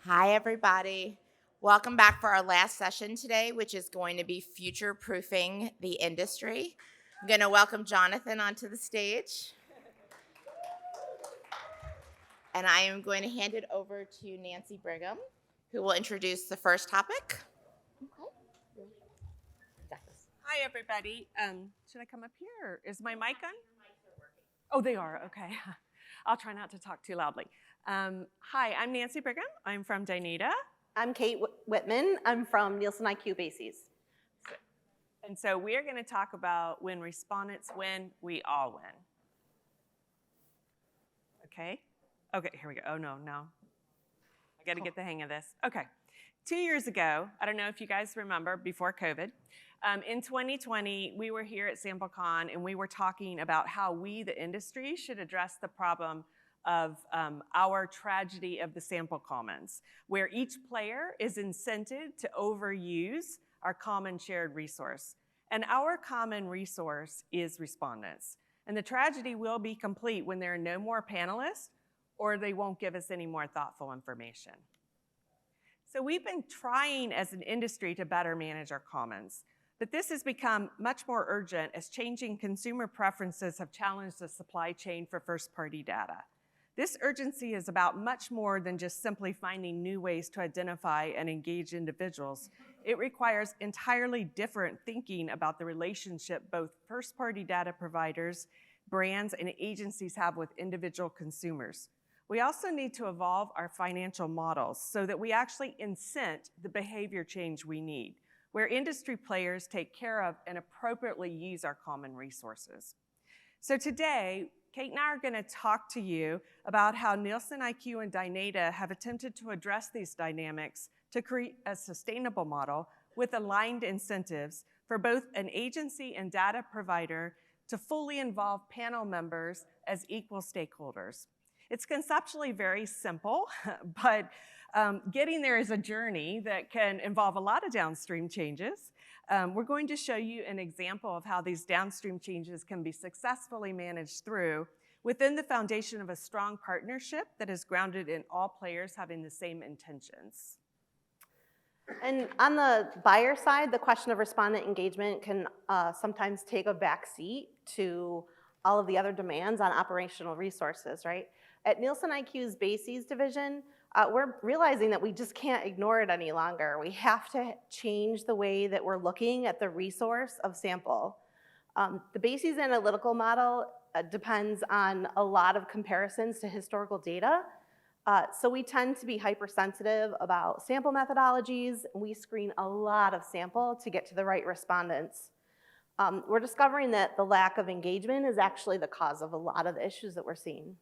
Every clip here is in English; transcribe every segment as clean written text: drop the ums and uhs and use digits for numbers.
Hi, everybody. Welcome back for our last session today, which is going to be future-proofing the industry. I'm going to welcome Jonathan onto the stage. And I am going to hand it over to Nancy Brigham, who will introduce the first topic. Okay. Got this. Hi, everybody. Should I come up here? Or is my mic on? Oh, they are. Okay. I'll try not to talk too loudly. Hi, I'm Nancy Brigham. I'm from Dynata. I'm Kate Whitman. I'm from NielsenIQ Bases. And so we are going to talk about when respondents win, we all win. Okay? Okay, here we go. Oh, no. I got to get the hang of this. Okay. 2 years ago, I don't know if you guys remember, before COVID, in 2020, we were here at Samplecon, and we were talking about how we, the industry, should address the problem of our tragedy of the sample commons, where each player is incented to overuse our common shared resource. And our common resource is respondents. And the tragedy will be complete when there are no more panelists, or they won't give us any more thoughtful information. So we've been trying as an industry to better manage our commons, but this has become much more urgent as changing consumer preferences have challenged the supply chain for first-party data. This urgency is about much more than just simply finding new ways to identify and engage individuals. It requires entirely different thinking about the relationship both first-party data providers, brands, and agencies have with individual consumers. We also need to evolve our financial models so that we actually incent the behavior change we need, where industry players take care of and appropriately use our common resources. So today, Kate and I are going to talk to you about how NielsenIQ and Dynata have attempted to address these dynamics to create a sustainable model with aligned incentives for both an agency and data provider to fully involve panel members as equal stakeholders. It's conceptually very simple, but getting there is a journey that can involve a lot of downstream changes. We're going to show you an example of how these downstream changes can be successfully managed through within the foundation of a strong partnership that is grounded in all players having the same intentions. And on the buyer side, the question of respondent engagement can sometimes take a back seat to all of the other demands on operational resources, right? At NielsenIQ's Bases division, we're realizing that we just can't ignore it any longer. We have to change the way that we're looking at the resource of sample. The Bases analytical model depends on a lot of comparisons to historical data. So we tend to be hypersensitive about sample methodologies. We screen a lot of sample to get to the right respondents. We're discovering that the lack of engagement is actually the cause of a lot of the issues that we're seeing.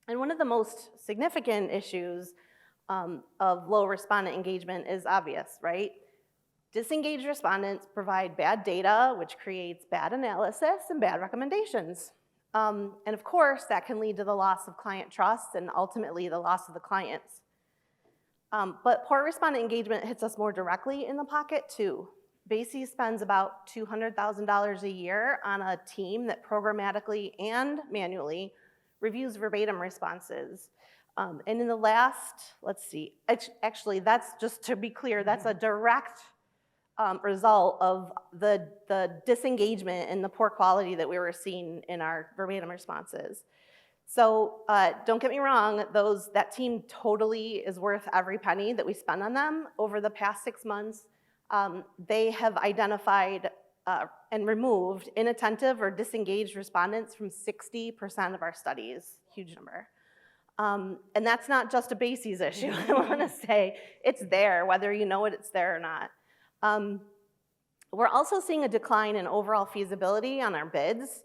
And one of the most significant issues of low respondent engagement is obvious, right? Disengaged respondents provide bad data, which creates bad analysis and bad recommendations. And of course, that can lead to the loss of client trust and ultimately the loss of the clients. But poor respondent engagement hits us more directly in the pocket too. Bases spends about $200,000 a year on a team that programmatically and manually reviews verbatim responses. And in the last, let's see, actually that's, just to be clear, that's a direct result of the disengagement and the poor quality that we were seeing in our verbatim responses. So don't get me wrong, that team totally is worth every penny that we spend on them. Over the past 6 months, they have identified and removed inattentive or disengaged respondents from 60% of our studies, huge number. And that's not just a Bases issue, I wanna say. It's there, whether you know it's there or not. We're also seeing a decline in overall feasibility on our bids.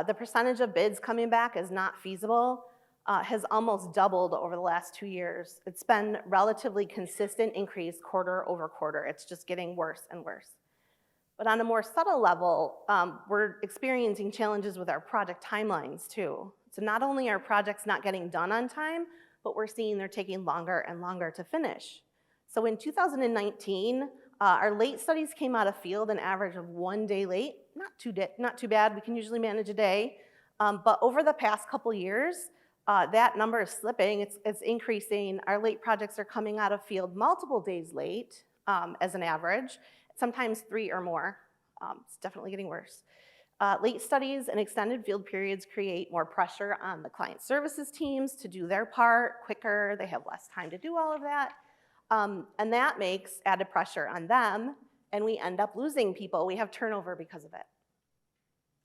The percentage of bids coming back as not feasible has almost doubled over the last 2 years. It's been relatively consistent increase quarter over quarter. It's just getting worse and worse. But on a more subtle level, we're experiencing challenges with our project timelines too. So not only are projects not getting done on time, but we're seeing they're taking longer and longer to finish. So in 2019, our late studies came out of field an average of 1 day late. Not too bad, we can usually manage a day. But over the past couple years, That number is slipping, it's increasing. Our late projects are coming out of field multiple days late as an average, sometimes 3 or more. It's definitely getting worse. Late studies and extended field periods create more pressure on the client services teams to do their part quicker. They have less time to do all of that. And that makes added pressure on them, and we end up losing people. We have turnover because of it.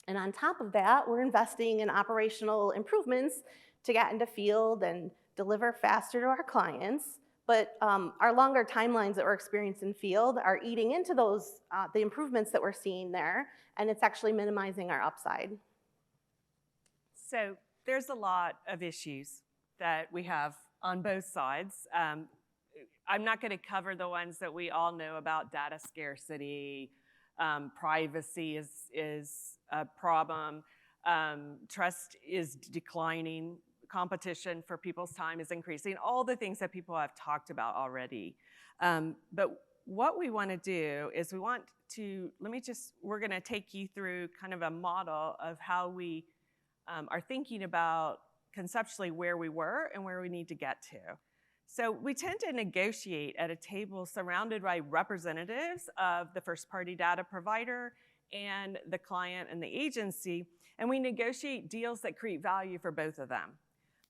And on top of that, we're investing in operational improvements to get into field and deliver faster to our clients. But our longer timelines that we're experiencing in field are eating into those, the improvements that we're seeing there, and it's actually minimizing our upside. So there's a lot of issues that we have on both sides. I'm not going to cover the ones that we all know about: data scarcity, privacy is a problem, trust is declining, competition for people's time is increasing, all the things that people have talked about already. But what we want to do is we're going to take you through kind of a model of how we are thinking about conceptually where we were and where we need to get to. So we tend to negotiate at a table surrounded by representatives of the first-party data provider and the client and the agency, and we negotiate deals that create value for both of them.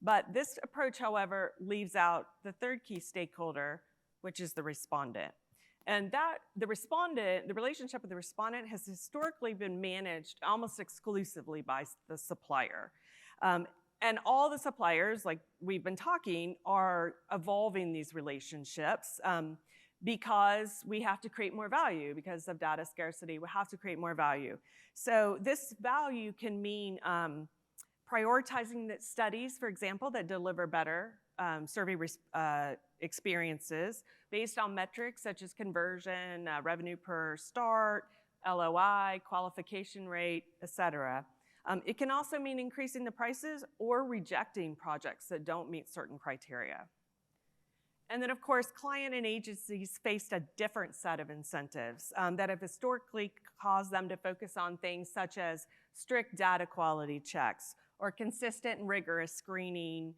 But this approach, however, leaves out the third key stakeholder, which is the respondent. And the relationship with the respondent has historically been managed almost exclusively by the supplier. And all the suppliers, like we've been talking, are evolving these relationships because we have to create more value. Because of data scarcity, we have to create more value. So this value can mean prioritizing the studies, for example, that deliver better survey experiences based on metrics such as conversion, revenue per start, LOI, qualification rate, et cetera. It can also mean increasing the prices or rejecting projects that don't meet certain criteria. And then, of course, client and agencies faced a different set of incentives that have historically caused them to focus on things such as strict data quality checks or consistent and rigorous screening,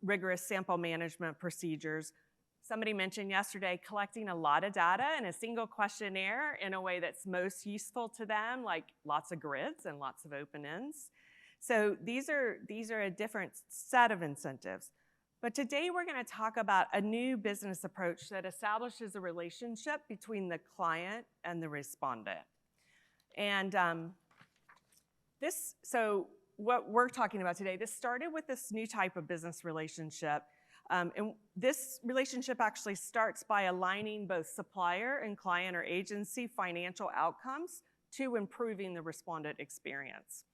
rigorous sample management procedures. Somebody mentioned yesterday collecting a lot of data in a single questionnaire in a way that's most useful to them, like lots of grids and lots of open ends. So these are a different set of incentives. But today we're going to talk about a new business approach that establishes a relationship between the client and the respondent. And so what we're talking about today, this started with this new type of business relationship. And this relationship actually starts by aligning both supplier and client or agency financial outcomes to improving the respondent experience.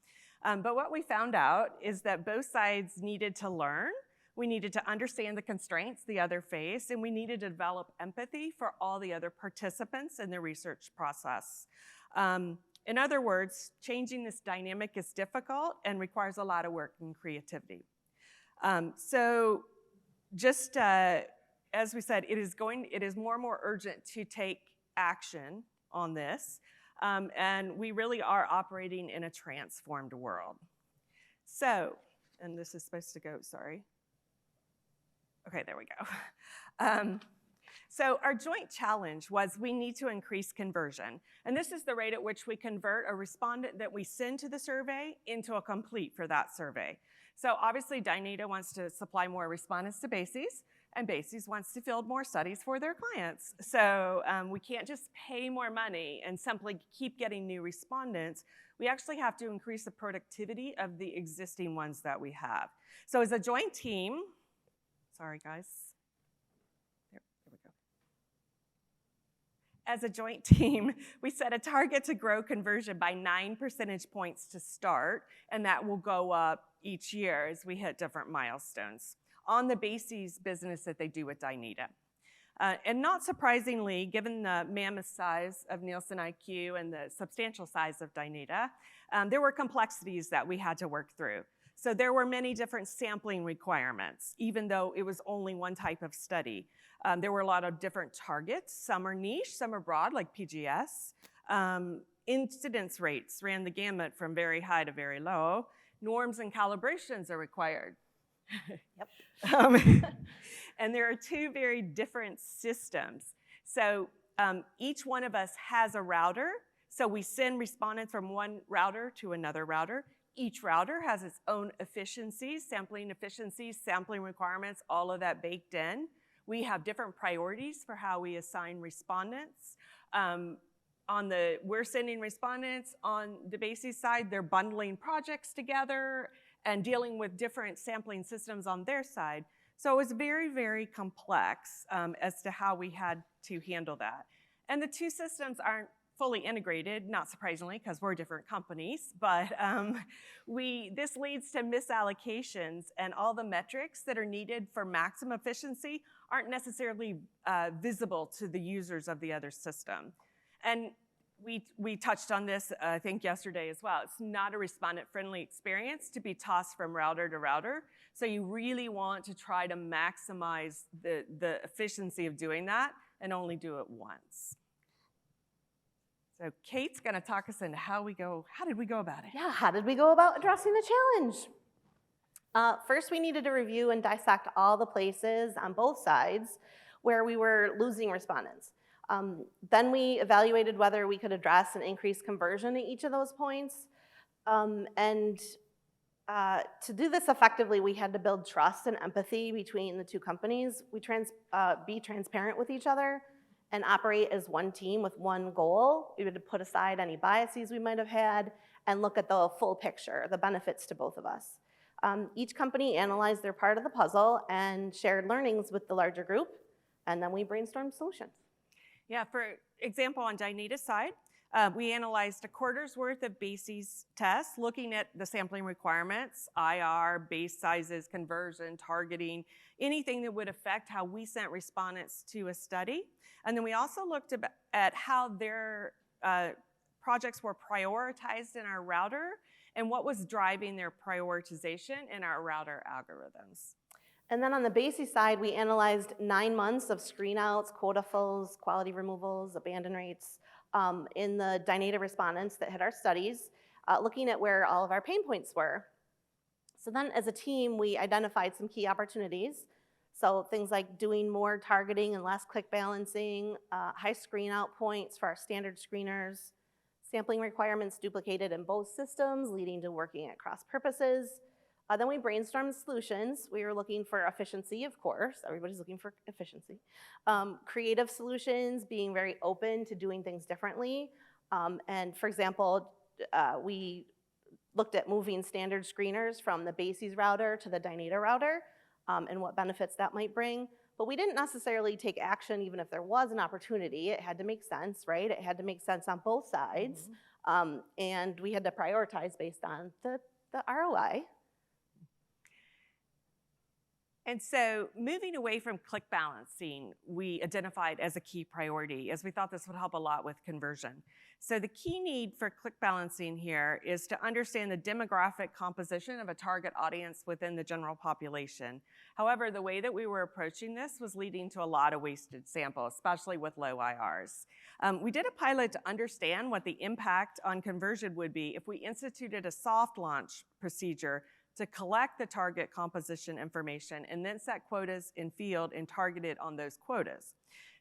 But what we found out is that both sides needed to learn. We needed to understand the constraints the other faced, and we needed to develop empathy for all the other participants in the research process. In other words, changing this dynamic is difficult and requires a lot of work and creativity. So just as we said, it is more and more urgent to take action on this, and we really are operating in a transformed world. So, and this is supposed to go, sorry. Okay, there we go. So our joint challenge was we need to increase conversion. And this is the rate at which we convert a respondent that we send to the survey into a complete for that survey. So obviously Dynata wants to supply more respondents to BASES, and BASES wants to field more studies for their clients. So we can't just pay more money and simply keep getting new respondents. We actually have to increase the productivity of the existing ones that we have. So as a joint team, sorry guys, there we go. As a joint team, we set a target to grow conversion by 9 percentage points to start, and that will go up each year as we hit different milestones on the BASES business that they do with Dynata. And not surprisingly, given the mammoth size of NielsenIQ and the substantial size of Dynata, there were complexities that we had to work through. So there were many different sampling requirements, even though it was only one type of study. There were a lot of different targets. Some are niche, some are broad, like PGS. Incidence rates ran the gamut from very high to very low. Norms and calibrations are required. Yep. And there are two very different systems. So each one of us has a router. So we send respondents from one router to another router. Each router has its own efficiencies, sampling requirements, all of that baked in. We have different priorities for how we assign respondents. We're sending respondents on the BASIS side. They're bundling projects together and dealing with different sampling systems on their side. So it was very, very complex as to how we had to handle that. And the two systems aren't fully integrated, not surprisingly, because we're different companies, but this leads to misallocations, and all the metrics that are needed for maximum efficiency aren't necessarily visible to the users of the other system. And we touched on this, I think, yesterday as well. It's not a respondent-friendly experience to be tossed from router to router, so you really want to try to maximize the efficiency of doing that and only do it once. So Kate's going to talk us into how did we go about it? Yeah, how did we go about addressing the challenge? First, we needed to review and dissect all the places on both sides where we were losing respondents. Then we evaluated whether we could address and increase conversion at each of those points. To do this effectively, we had to build trust and empathy between the two companies. We be transparent with each other and operate as one team with one goal. We had to put aside any biases we might have had and look at the full picture, the benefits to both of us. Each company analyzed their part of the puzzle and shared learnings with the larger group, and then we brainstormed solutions. Yeah, for example, on Dynata's side, we analyzed a quarter's worth of BASIS tests, looking at the sampling requirements, IR, base sizes, conversion, targeting, anything that would affect how we sent respondents to a study. And then we also looked at how their projects were prioritized in our router and what was driving their prioritization in our router algorithms. And then on the BASIS side, we analyzed 9 months of screen outs, quota fills, quality removals, abandon rates in the Dynata respondents that hit our studies, looking at where all of our pain points were. So then as a team, we identified some key opportunities. So things like doing more targeting and less click balancing, high screen out points for our standard screeners, sampling requirements duplicated in both systems, leading to working at cross purposes. Then we brainstormed solutions. We were looking for efficiency, of course. Everybody's looking for efficiency. Creative solutions, being very open to doing things differently. And for example, we looked at moving standard screeners from the BASIS router to the Dynata router and what benefits that might bring. But we didn't necessarily take action even if there was an opportunity. It had to make sense, right? It had to make sense on both sides. Mm-hmm. And we had to prioritize based on the ROI. And so moving away from click balancing, we identified as a key priority, as we thought this would help a lot with conversion. So the key need for click balancing here is to understand the demographic composition of a target audience within the general population. However, the way that we were approaching this was leading to a lot of wasted samples, especially with low IRs. We did a pilot to understand what the impact on conversion would be if we instituted a soft launch procedure to collect the target composition information and then set quotas in field and targeted on those quotas.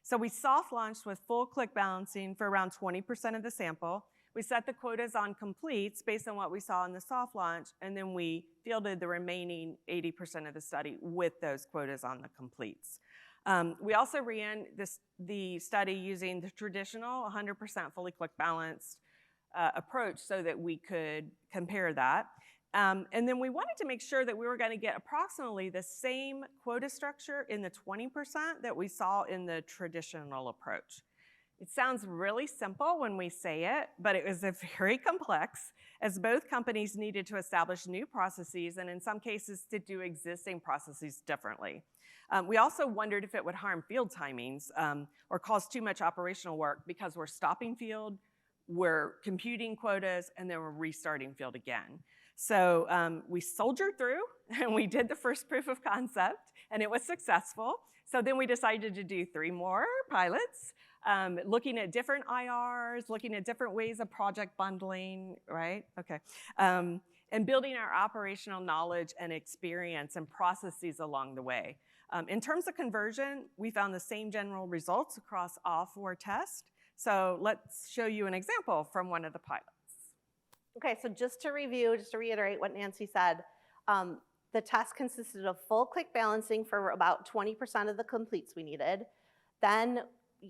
So we soft launched with full click balancing for around 20% of the sample. We set the quotas on completes based on what we saw in the soft launch, and then we fielded the remaining 80% of the study with those quotas on the completes. We also ran the study using the traditional 100% fully click balanced approach so that we could compare that. And then we wanted to make sure that we were going to get approximately the same quota structure in the 20% that we saw in the traditional approach. It sounds really simple when we say it, but it was very complex, as both companies needed to establish new processes and in some cases to do existing processes differently. We also wondered if it would harm field timings or cause too much operational work because we're stopping field, we're computing quotas, and then we're restarting field again. So we soldiered through and we did the first proof of concept and it was successful. So then we decided to do 3 more pilots, looking at different IRs, looking at different ways of project bundling, right? Okay. and building our operational knowledge and experience and processes along the way. In terms of conversion, we found the same general results across all 4 tests. So let's show you an example from one of the pilots. Okay, so just to review, just to reiterate what Nancy said, the test consisted of full click balancing for about 20% of the completes we needed. Then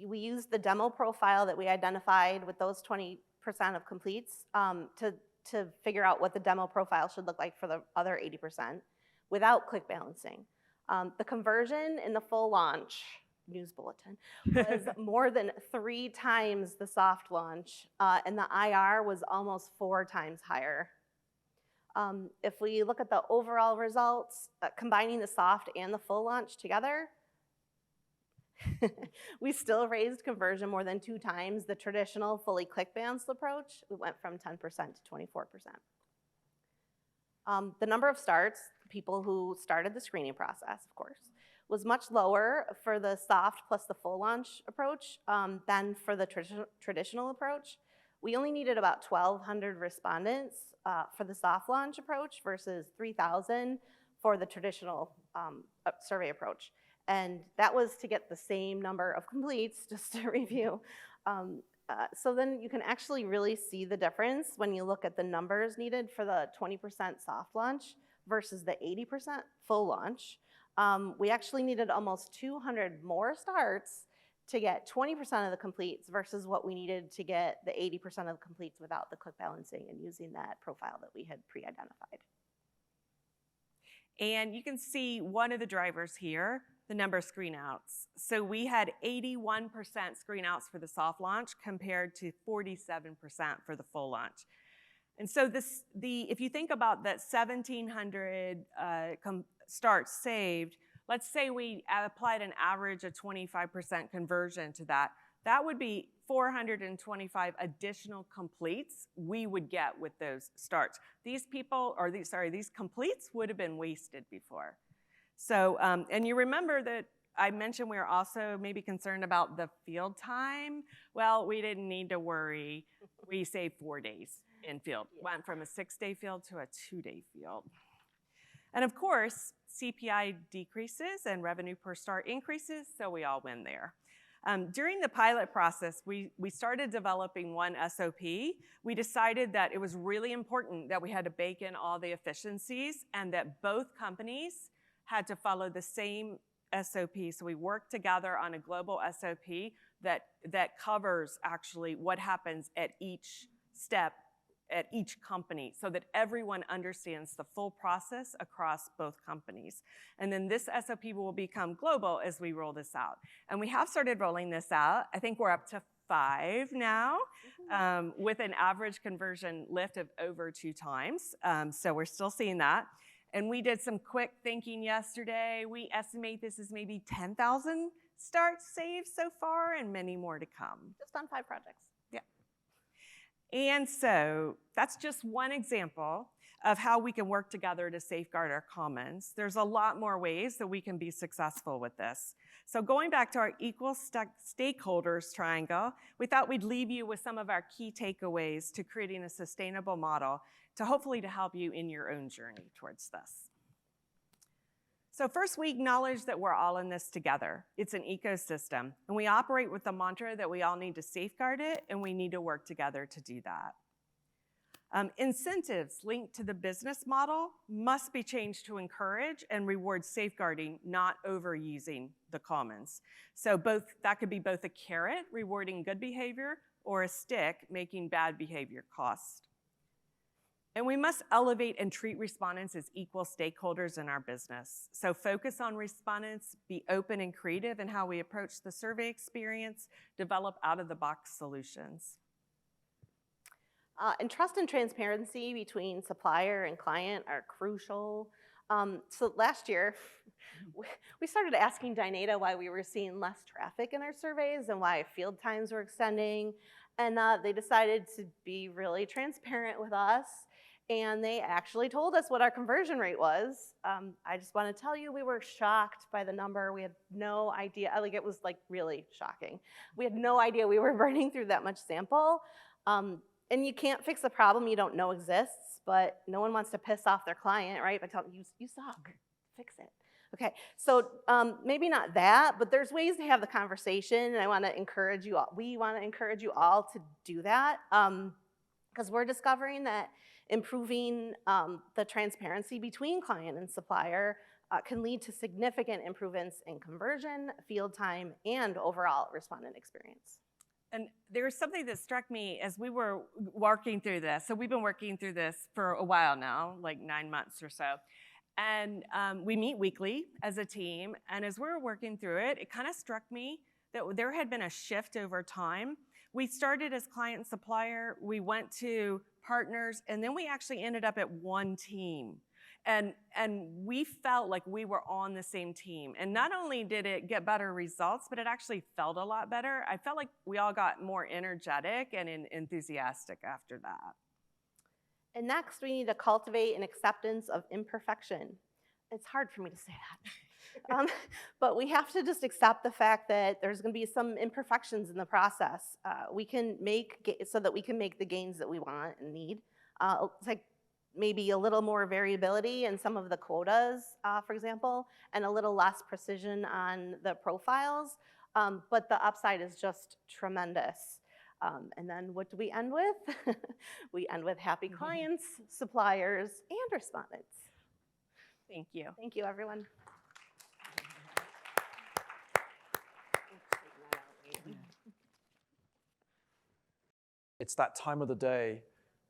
we used the demo profile that we identified with those 20% of completes to figure out what the demo profile should look like for the other 80% without click balancing. The conversion in the full launch news bulletin was more than 3 times the soft launch, and the IR was almost 4 times higher. If we look at the overall results, combining the soft and the full launch together, we still raised conversion more than 2 times the traditional fully click balanced approach. We went from 10% to 24%. The number of starts, people who started the screening process, of course, was much lower for the soft plus the full launch approach than for the traditional approach. We only needed about 1,200 respondents for the soft launch approach versus 3,000 for the traditional survey approach. And that was to get the same number of completes, just to review. So then you can actually really see the difference when you look at the numbers needed for the 20% soft launch versus the 80% full launch. We actually needed almost 200 more starts to get 20% of the completes versus what we needed to get the 80% of the completes without the click balancing and using that profile that we had pre-identified. And you can see one of the drivers here, the number of screen outs. So we had 81% screen outs for the soft launch compared to 47% for the full launch. And so if you think about that 1,700 starts saved, let's say we applied an average of 25% conversion to that. That would be 425 additional completes we would get with those starts. These completes would have been wasted before. So, and you remember that I mentioned we were also maybe concerned about the field time. Well, we didn't need to worry. We saved 4 days in field. Yeah. Went from a 6-day field to a 2-day field. And of course, CPI decreases and revenue per start increases, so we all win there. During the pilot process, we started developing one SOP. We decided that it was really important that we had to bake in all the efficiencies and that both companies had to follow the same SOP. So we worked together on a global SOP that covers actually what happens at each step at each company so that everyone understands the full process across both companies. And then this SOP will become global as we roll this out. And we have started rolling this out. I think we're up to 5 now with an average conversion lift of over 2 times. So we're still seeing that. And we did some quick thinking yesterday. We estimate this is maybe 10,000 starts saved so far and many more to come. Just on 5 projects. Yeah. And so that's just one example of how we can work together to safeguard our commons. There's a lot more ways that we can be successful with this. So going back to our equal stakeholders triangle, we thought we'd leave you with some of our key takeaways to creating a sustainable model to hopefully to help you in your own journey towards this. So first, we acknowledge that we're all in this together. It's an ecosystem, and we operate with the mantra that we all need to safeguard it, and we need to work together to do that. Incentives linked to the business model must be changed to encourage and reward safeguarding, not overusing the commons. So that could be both a carrot, rewarding good behavior, or a stick, making bad behavior cost. And we must elevate and treat respondents as equal stakeholders in our business. So focus on respondents, be open and creative in how we approach the survey experience, develop out-of-the-box solutions. And trust and transparency between supplier and client are crucial. So last year, we started asking Dynata why we were seeing less traffic in our surveys and why field times were extending. And they decided to be really transparent with us. And they actually told us what our conversion rate was. I just want to tell you, we were shocked by the number. We had no idea. Like, it was like really shocking. We had no idea we were burning through that much sample. And you can't fix a problem you don't know exists, but no one wants to piss off their client, right? By telling you suck, fix it. Okay, so maybe not that, but there's ways to have the conversation, and I want to encourage you all. We want to encourage you all to do that, because we're discovering that improving the transparency between client and supplier can lead to significant improvements in conversion, field time, and overall respondent experience. And there's something that struck me as we were working through this. So we've been working through this for a while now, like 9 months or so. And we meet weekly as a team. And as we were working through it, it kind of struck me that there had been a shift over time. We started as client and supplier, we went to partners, and then we actually ended up at one team. And we felt like we were on the same team. And not only did it get better results, but it actually felt a lot better. I felt like we all got more energetic and enthusiastic after that. And next, we need to cultivate an acceptance of imperfection. It's hard for me to say that. But we have to just accept the fact that there's going to be some imperfections in the process. We can make so that we can make the gains that we want and need. It's like maybe a little more variability in some of the quotas, for example, and a little less precision on the profiles. But the upside is just tremendous. And then what do we end with? We end with happy clients, suppliers, and respondents. Thank you. Thank you, everyone. It's that time of the day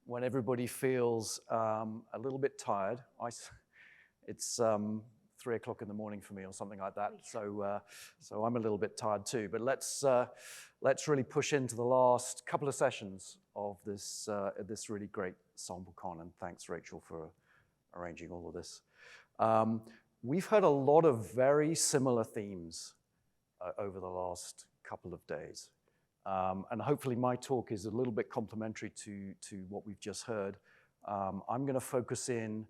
when everybody feels a little bit tired. It's 3 o'clock in the morning for me or something like that. So I'm a little bit tired too. But let's really push into the last couple of sessions of this really great Samplecon. And thanks, Rachel, for arranging all of this. We've heard a lot of very similar themes over the last couple of days. And hopefully my talk is a little bit complementary to what we've just heard. I'm going to focus in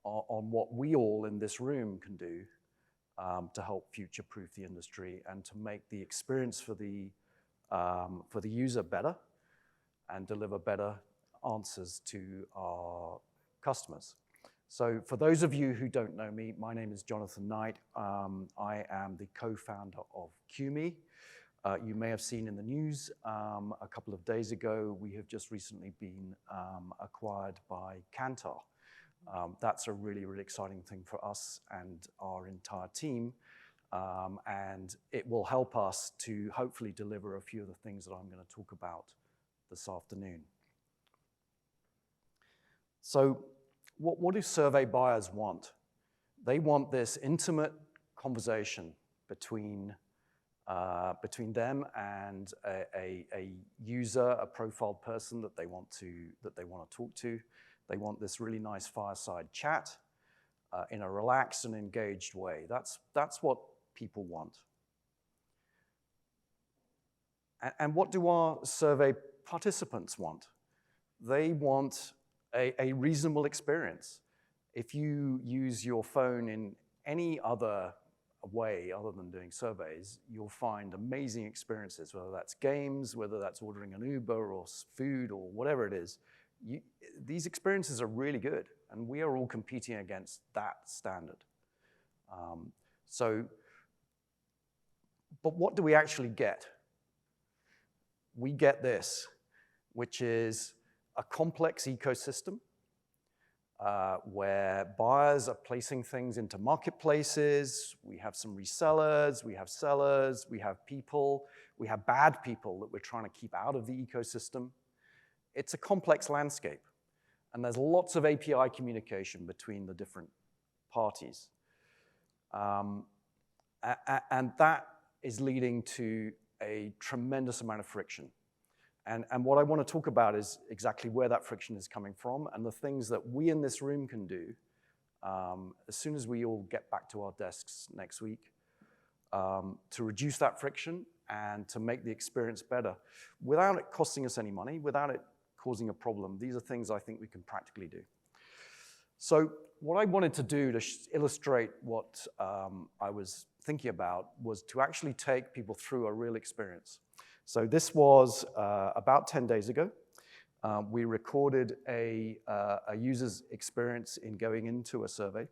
on what we all in this room can do to help future-proof the industry and to make the experience for the user better and deliver better answers to our customers. So for those of you who don't know me, my name is Jonathan Knight. I am the co-founder of Qmee. You may have seen in the news a couple of days ago, we have just recently been acquired by Kantar. That's a really, really exciting thing for us and our entire team. And it will help us to hopefully deliver a few of the things that I'm going to talk about this afternoon. So what do survey buyers want? They want this intimate conversation between them and a user, a profiled person that they want to talk to. They want this really nice fireside chat in a relaxed and engaged way. That's what people want. And what do our survey participants want? They want a reasonable experience. If you use your phone in any other way other than doing surveys, you'll find amazing experiences, whether that's games, whether that's ordering an Uber or food or whatever it is. These experiences are really good, and we are all competing against that standard. But what do we actually get? We get this, which is a complex ecosystem where buyers are placing things into marketplaces. We have some resellers, we have sellers, we have people, we have bad people that we're trying to keep out of the ecosystem. It's a complex landscape, and there's lots of API communication between the different parties. And that is leading to a tremendous amount of friction. And what I want to talk about is exactly where that friction is coming from and the things that we in this room can do as soon as we all get back to our desks next week to reduce that friction and to make the experience better without it costing us any money, without it causing a problem. These are things I think we can practically do. So what I wanted to do to illustrate what I was thinking about was to actually take people through a real experience. So this was about 10 days ago. We recorded a user's experience in going into a survey.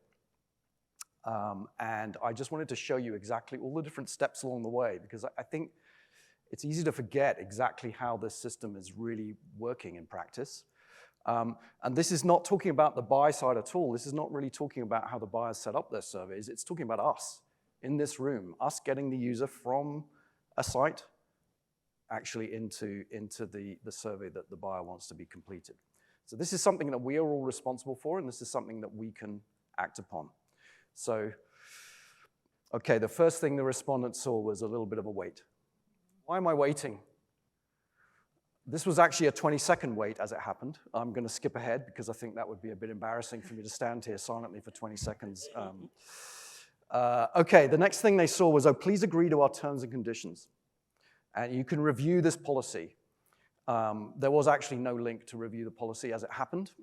And I just wanted to show you exactly all the different steps along the way, because I think it's easy to forget exactly how this system is really working in practice. And this is not talking about the buy side at all. This is not really talking about how the buyers set up their surveys. It's talking about us in this room, us getting the user from a site actually into the survey that the buyer wants to be completed. So this is something that we are all responsible for, and this is something that we can act upon. So, okay, the first thing the respondent saw was a little bit of a wait. Why am I waiting? This was actually a 20-second wait as it happened. I'm going to skip ahead because I think that would be a bit embarrassing for me to stand here silently for 20 seconds. Okay, the next thing they saw was, oh, please agree to our terms and conditions. And you can review this policy. There was actually no link to review the policy as it happened,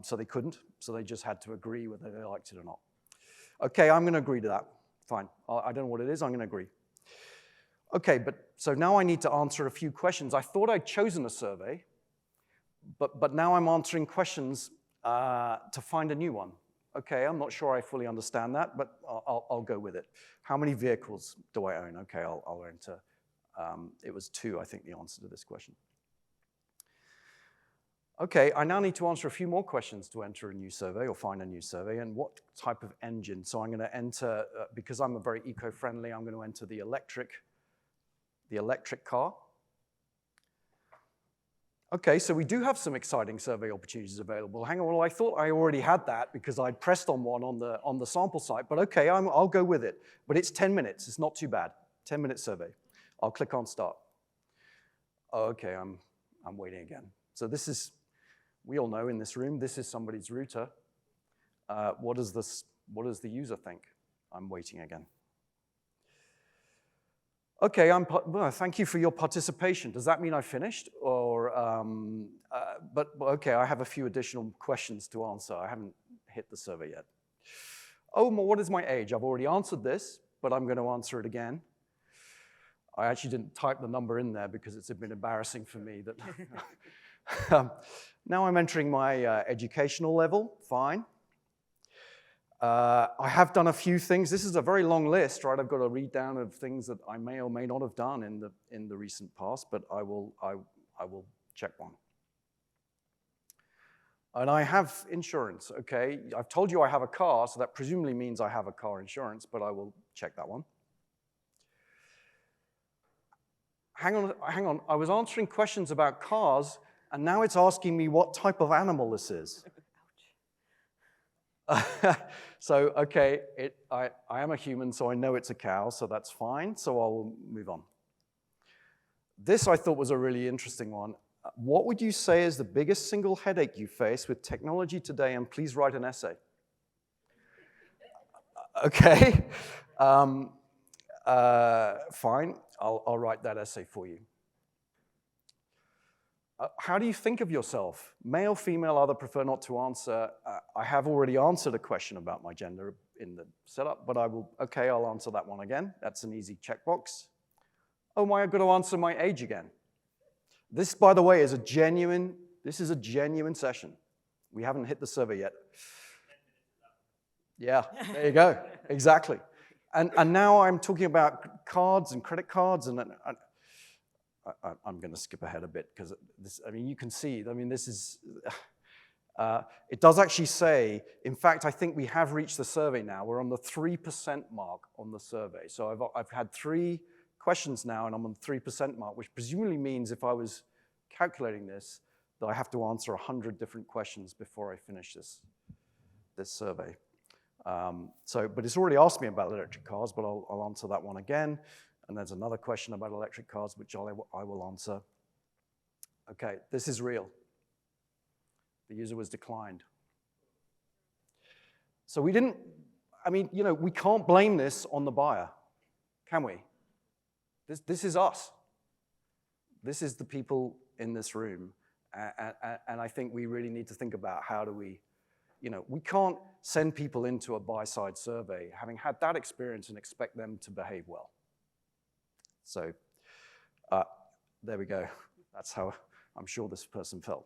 so they couldn't. So they just had to agree whether they liked it or not. Okay, I'm going to agree to that. Fine. I don't know what it is. I'm going to agree. Okay, so now I need to answer a few questions. I thought I'd chosen a survey, but now I'm answering questions to find a new one. Okay, I'm not sure I fully understand that, but I'll go with it. How many vehicles do I own? Okay, I'll enter. It was 2, I think, the answer to this question. Okay, I now need to answer a few more questions to enter a new survey or find a new survey, and what type of engine. So I'm going to enter, because I'm a very eco-friendly, I'm going to enter the electric car. Okay, so we do have some exciting survey opportunities available. Hang on, well, I thought I already had that because I'd pressed on one on the sample site, but okay, I'll go with it. But it's 10 minutes, it's not too bad. 10-minute survey. I'll click on start. Oh, okay, I'm waiting again. So this is, we all know in this room, this is somebody's router. What does the user think? I'm waiting again. Okay, well, thank you for your participation. Does that mean I finished? Or, but okay, I have a few additional questions to answer. I haven't hit the survey yet. Oh, what is my age? I've already answered this, but I'm going to answer it again. I actually didn't type the number in there because it's a bit embarrassing for me. That now I'm entering my educational level, fine. I have done a few things. This is a very long list, right? I've got to read down of things that I may or may not have done in the recent past, but I will check one. And I have insurance, okay? I've told you I have a car, so that presumably means I have a car insurance, but I will check that one. Hang on, I was answering questions about cars, and now it's asking me what type of animal this is. So, okay, I am a human, so I know it's a cow, so that's fine, so I'll move on. This I thought was a really interesting one. What would you say is the biggest single headache you face with technology today, and please write an essay? Okay, fine, I'll write that essay for you. How do you think of yourself? Male, female, other, prefer not to answer. I have already answered a question about my gender in the setup, but I'll answer that one again. That's an easy checkbox. Oh, I've got to answer my age again. This, by the way, is a genuine session. We haven't hit the survey yet. Yeah, there you go, exactly. And now I'm talking about cards and credit cards, and I'm going to skip ahead a bit because this, I mean, you can see, I mean, this is, it does actually say, in fact, I think we have reached the survey now. We're on the 3% mark on the survey. So I've had 3 questions now, and I'm on the 3% mark, which presumably means if I was calculating this, that I have to answer 100 different questions before I finish this survey. But it's already asked me about electric cars, but I'll answer that one again. And there's another question about electric cars, which I will answer. Okay, this is real. The user was declined. So we didn't, I mean, you know, we can't blame this on the buyer, can we? This is us. This is the people in this room. And I think we really need to think about how do we, you know, we can't send people into a buy-side survey having had that experience and expect them to behave well. So there we go. That's how I'm sure this person felt.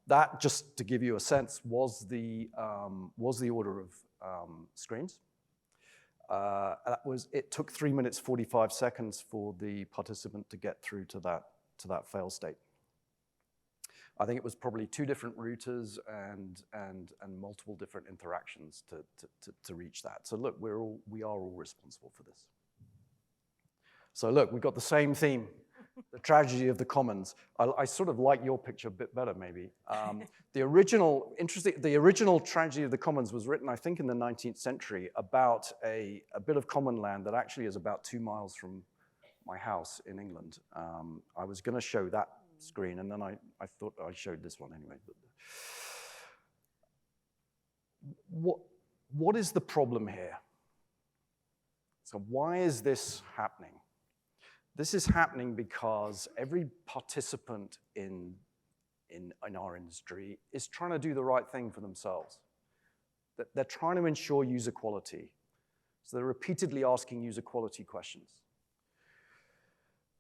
That, just to give you a sense, was the order of screens. It took 3 minutes 45 seconds for the participant to get through to that fail state. I think it was probably 2 different routers and multiple different interactions to reach that. So look, we are all responsible for this. So look, we've got the same theme, the tragedy of the commons. I sort of like your picture a bit better, maybe. The original tragedy of the commons was written, I think, in the 19th century about a bit of common land that actually is about 2 miles from my house in England. I was going to show that screen, and then I thought I showed this one anyway. But what is the problem here? So why is this happening? This is happening because every participant in our industry is trying to do the right thing for themselves. They're trying to ensure user quality. So they're repeatedly asking user quality questions.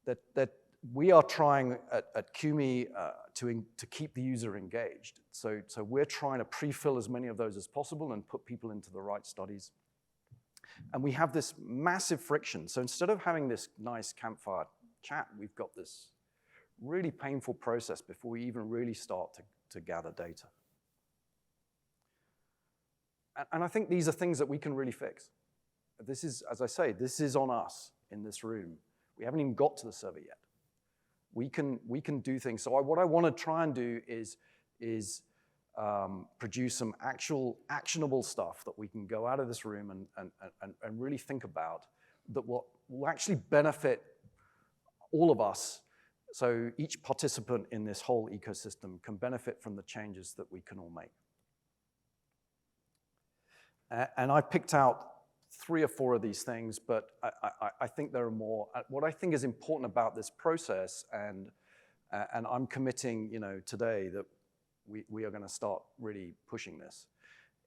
That we are trying at Qmee to keep the user engaged. So we're trying to pre-fill as many of those as possible and put people into the right studies. And we have this massive friction. So instead of having this nice campfire chat, we've got this really painful process before we even really start to gather data. And I think these are things that we can really fix. This is, as I say, this is on us in this room. We haven't even got to the survey yet. We can do things. So what I want to try and do is produce some actual actionable stuff that we can go out of this room and really think about that will actually benefit all of us. So each participant in this whole ecosystem can benefit from the changes that we can all make. And I picked out 3 or 4 of these things, but I think there are more. What I think is important about this process, and I'm committing, today that we are going to start really pushing this,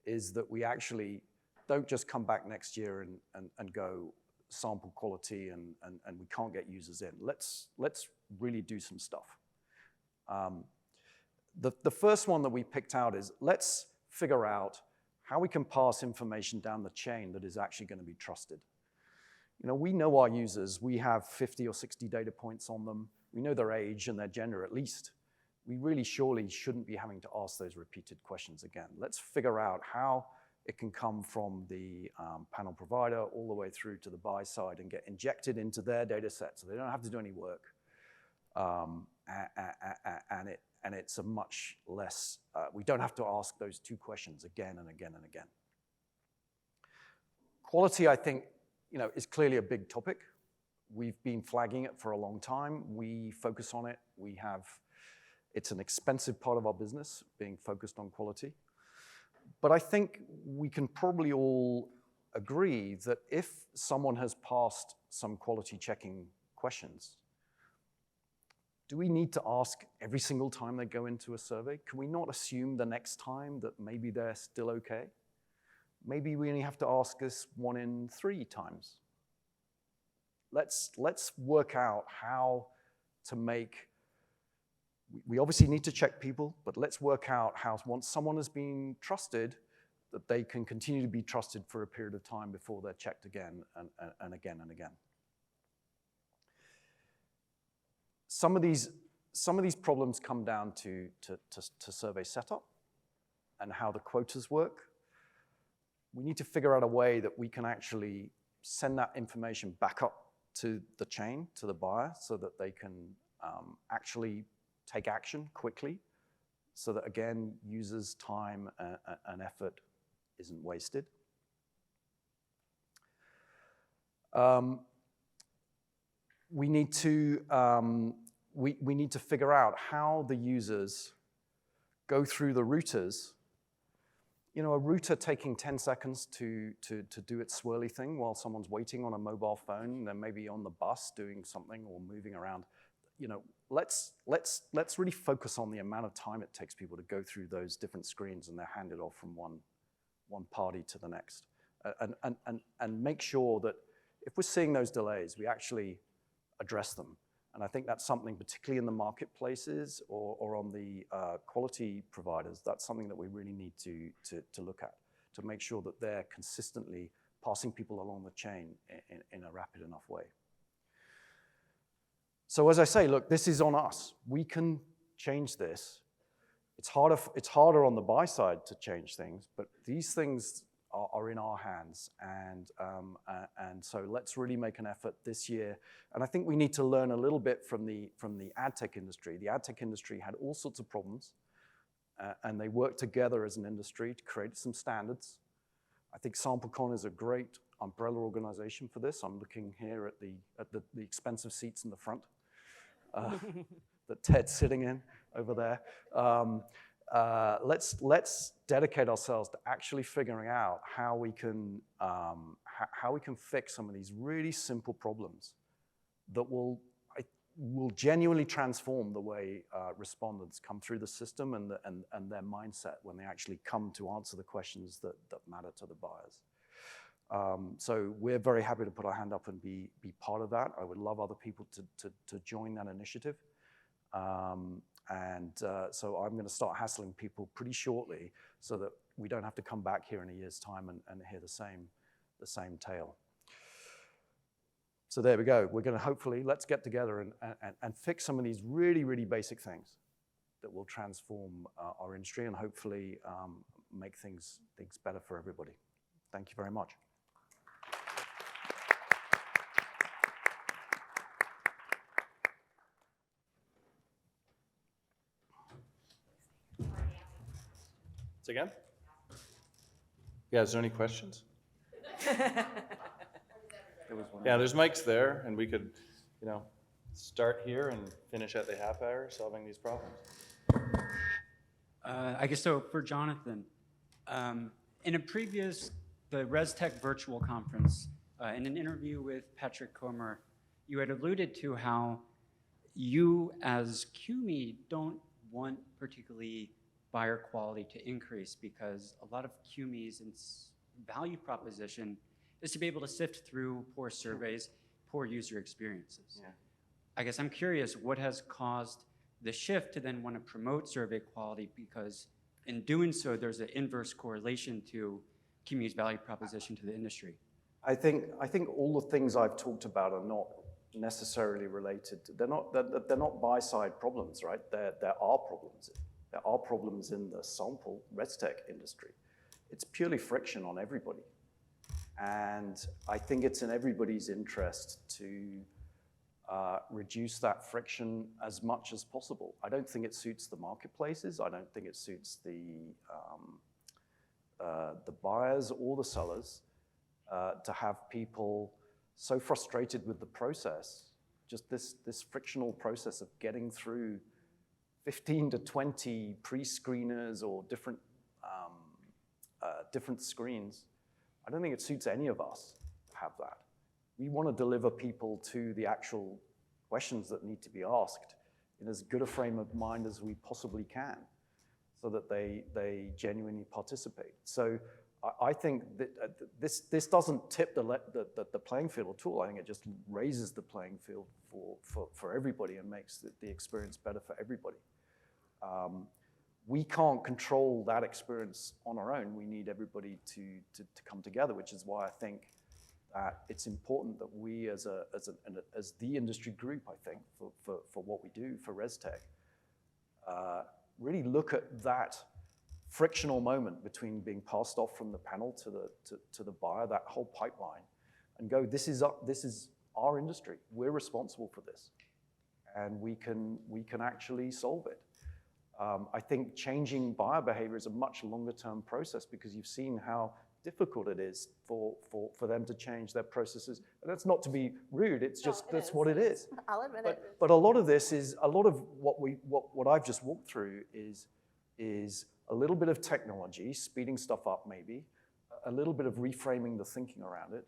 is that we actually don't just come back next year and go sample quality and we can't get users in. Let's really do some stuff. The first one that we picked out is let's figure out how we can pass information down the chain that is actually going to be trusted. We know our users. We have 50 or 60 data points on them. We know their age and their gender at least. We really surely shouldn't be having to ask those repeated questions again. Let's figure out how it can come from the panel provider all the way through to the buy side and get injected into their data set so they don't have to do any work. And it's a much less, we don't have to ask those 2 questions again and again and again. Quality, I think, is clearly a big topic. We've been flagging it for a long time. We focus on it. It's an expensive part of our business, being focused on quality. But I think we can probably all agree that if someone has passed some quality checking questions, do we need to ask every single time they go into a survey? Can we not assume the next time that maybe they're still okay? Maybe we only have to ask this 1 in 3 times. Let's work out how to make. We obviously need to check people, but let's work out how, once someone has been trusted, that they can continue to be trusted for a period of time before they're checked again and again and again. Some of these problems come down to survey setup and how the quotas work. We need to figure out a way that we can actually send that information back up to the chain, to the buyer, so that they can actually take action quickly, so that, again, users' time and effort isn't wasted. We need to figure out how the users go through the routers. A router taking 10 seconds to do its swirly thing while someone's waiting on a mobile phone, then maybe on the bus doing something or moving around. Let's really focus on the amount of time it takes people to go through those different screens and they're handed off from one party to the next, and make sure that if we're seeing those delays, we actually address them And I think that's something, particularly in the marketplaces or on the quality providers, that's something that we really need to look at, to make sure that they're consistently passing people along the chain in a rapid enough way. So as I say, look, this is on us. We can change this. It's harder on the buy side to change things, but these things are in our hands, and so let's really make an effort this year. And I think we need to learn a little bit from the ad tech industry. The ad tech industry had all sorts of problems, and they worked together as an industry to create some standards. I think Samplecon is a great umbrella organization for this. I'm looking here at the expensive seats in the front that Ted's sitting in over there. Let's dedicate ourselves to actually figuring out how we can fix some of these really simple problems that will genuinely transform the way respondents come through the system and their mindset when they actually come to answer the questions that matter to the buyers. So we're very happy to put our hand up and be part of that. I would love other people to join that initiative. So I'm going to start hassling people pretty shortly so that we don't have to come back here in a year's time and hear the same tale. So there we go. We're going to hopefully, let's get together and fix some of these really, really basic things that will transform our industry and hopefully make things better for everybody. Thank you very much. Again? Yeah, is there any questions? Yeah, there's mics there, and we could, start here and finish at the half hour solving these problems. I guess so for Jonathan. In a previous, the ResTech virtual conference, in an interview with Patrick Qmee, you had alluded to how you as Qmee don't want particularly buyer quality to increase because a lot of Qmee's value proposition is to be able to sift through poor surveys, poor user experiences. Yeah. I guess I'm curious, what has caused the shift to then want to promote survey quality, because in doing so, there's an inverse correlation to Qmee's value proposition to the industry. I think all the things I've talked about are not necessarily related. They're not buy-side problems, right? There are problems. There are problems in the sample ResTech industry. It's purely friction on everybody. And I think it's in everybody's interest to reduce that friction as much as possible. I don't think it suits the marketplaces. I don't think it suits the buyers or the sellers to have people so frustrated with the process, just this frictional process of getting through 15 to 20 pre-screeners or different screens. I don't think it suits any of us to have that. We want to deliver people to the actual questions that need to be asked in as good a frame of mind as we possibly can so that they genuinely participate. So I think that this doesn't tip the playing field at all. I think it just raises the playing field for everybody and makes the experience better for everybody. We can't control that experience on our own. We need everybody to come together, which is why I think that it's important that we as the industry group, I think, for what we do for ResTech, really look at that frictional moment between being passed off from the panel to the buyer, that whole pipeline, and go, this is our industry. We're responsible for this, and we can actually solve it. I think changing buyer behavior is a much longer term process because you've seen how difficult it is for them to change their processes. And that's not to be rude, it's just, that's what it is. I'll admit it. But a lot of this is, a lot of what I've just walked through is a little bit of technology, speeding stuff up maybe, a little bit of reframing the thinking around it.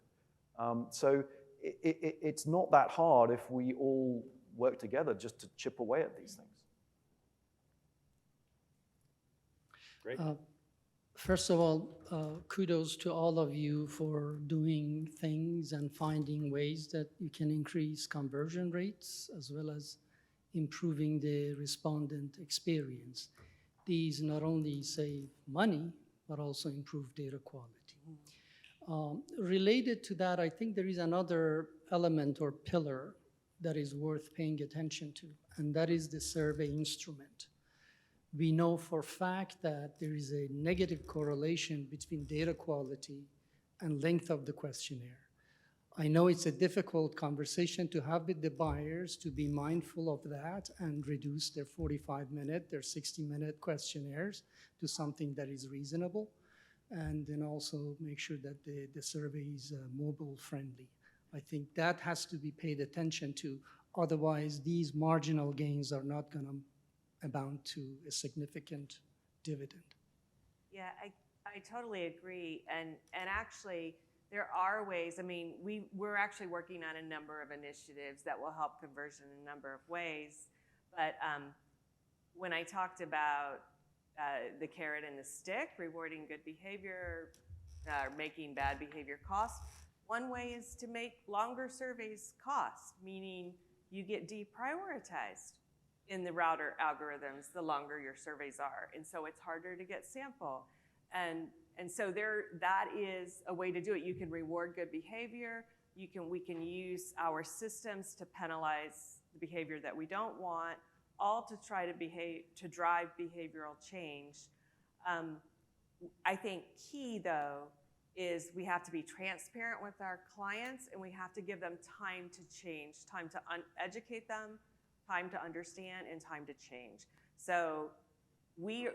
So it's not that hard if we all work together just to chip away at these things. Great. First of all, kudos to all of you for doing things and finding ways that you can increase conversion rates as well as improving the respondent experience. These not only save money, but also improve data quality. Related to that, I think there is another element or pillar that is worth paying attention to, and that is the survey instrument. We know for a fact that there is a negative correlation between data quality and length of the questionnaire. I know it's a difficult conversation to have with the buyers to be mindful of that and reduce their 45-minute, their 60-minute questionnaires to something that is reasonable, and then also make sure that the survey is mobile friendly. I think that has to be paid attention to, otherwise these marginal gains are not gonna amount to a significant dividend. Yeah, I totally agree. And actually, there are ways. I mean, we're actually working on a number of initiatives that will help conversion in a number of ways. But when I talked about the carrot and the stick, rewarding good behavior, making bad behavior cost, one way is to make longer surveys cost, meaning you get deprioritized in the router algorithms the longer your surveys are. And so it's harder to get sample. And so that is a way to do it. You can reward good behavior. We can use our systems to penalize the behavior that we don't want, all to try to drive behavioral change. I think key though is we have to be transparent with our clients, and we have to give them time to change, time to educate them, time to understand, and time to change. So we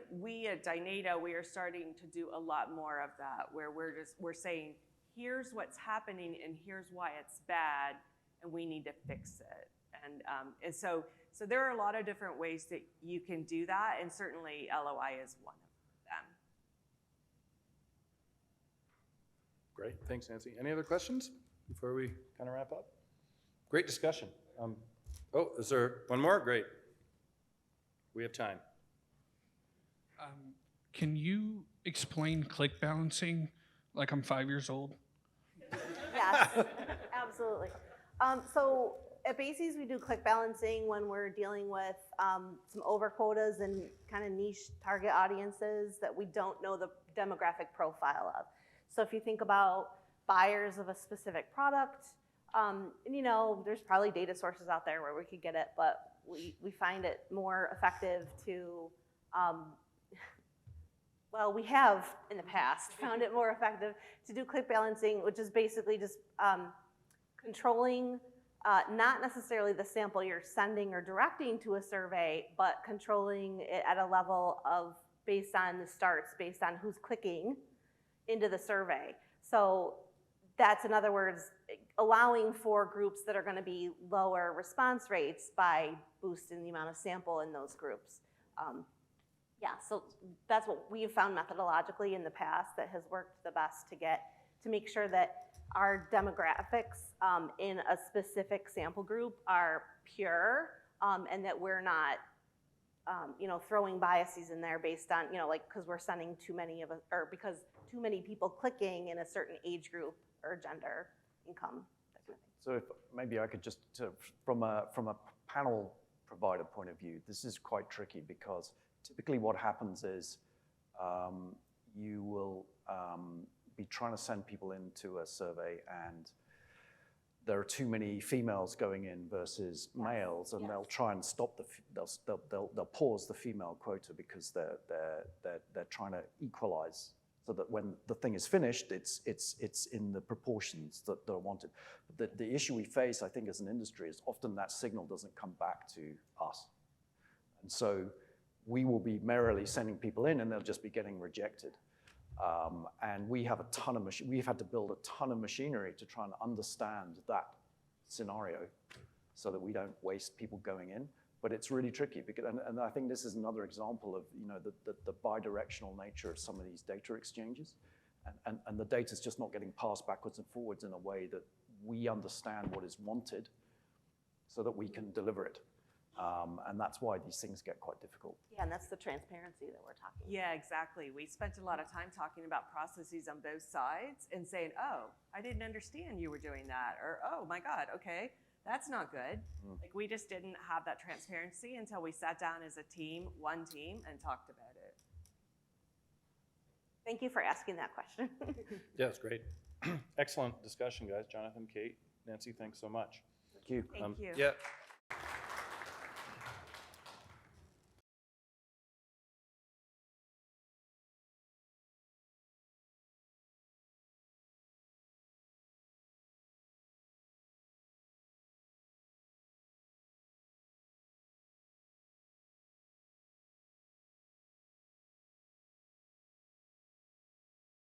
at Dynata, we are starting to do a lot more of that, where we're saying, here's what's happening and here's why it's bad, and we need to fix it. And so there are a lot of different ways that you can do that, and certainly LOI is one of them. Great, thanks, Nancy. Any other questions before we kind of wrap up? Great discussion. Oh, is there one more? Great. We have time. Can you explain click balancing like I'm 5 years old? Yes, absolutely. So at Bases, we do click balancing when we're dealing with some over quotas and kind of niche target audiences that we don't know the demographic profile of. So if you think about buyers of a specific product, and you know, there's probably data sources out there where we could get it, but we find it more effective to, well, we have in the past found it more effective to do click balancing, which is basically just controlling not necessarily the sample you're sending or directing to a survey, but controlling it at a level of based on the starts, based on who's clicking into the survey. So that's, in other words, allowing for groups that are going to be lower response rates by boosting the amount of sample in those groups. Yeah, so that's what we've found methodologically in the past that has worked the best to make sure that our demographics in a specific sample group are pure, and that we're not you know, throwing biases in there based on, you know, like, because we're sending too many of us, or because too many people clicking in a certain age group or gender, income. So if maybe I could just, from a panel provider point of view, this is quite tricky because typically what happens is you will be trying to send people into a survey and there are too many females going in versus males, and they'll try and stop they'll pause the female quota because they're trying to equalize so that when the thing is finished, it's in the proportions that are wanted. But the issue we face, I think, as an industry is often that signal doesn't come back to us, and so we will be merrily sending people in, and they'll just be getting rejected. And we have we've had to build a ton of machinery to try and understand that scenario so that we don't waste people going in. But it's really tricky because, and I think this is another example of, you know, the bi-directional nature of some of these data exchanges. And the data's just not getting passed backwards and forwards in a way that we understand what is wanted so that we can deliver it. And that's why these things get quite difficult. Yeah, and that's the transparency that we're talking about. Yeah, exactly. We spent a lot of time talking about processes on both sides and saying, oh, I didn't understand you were doing that. Or, oh my God, okay, that's not good. Like we just didn't have that transparency until we sat down as a team, one team, and talked about it. Thank you for asking that question. Yeah, it's great. Excellent discussion, guys. Jonathan, Kate, Nancy, thanks so much. Thank you. Thank you. Yeah,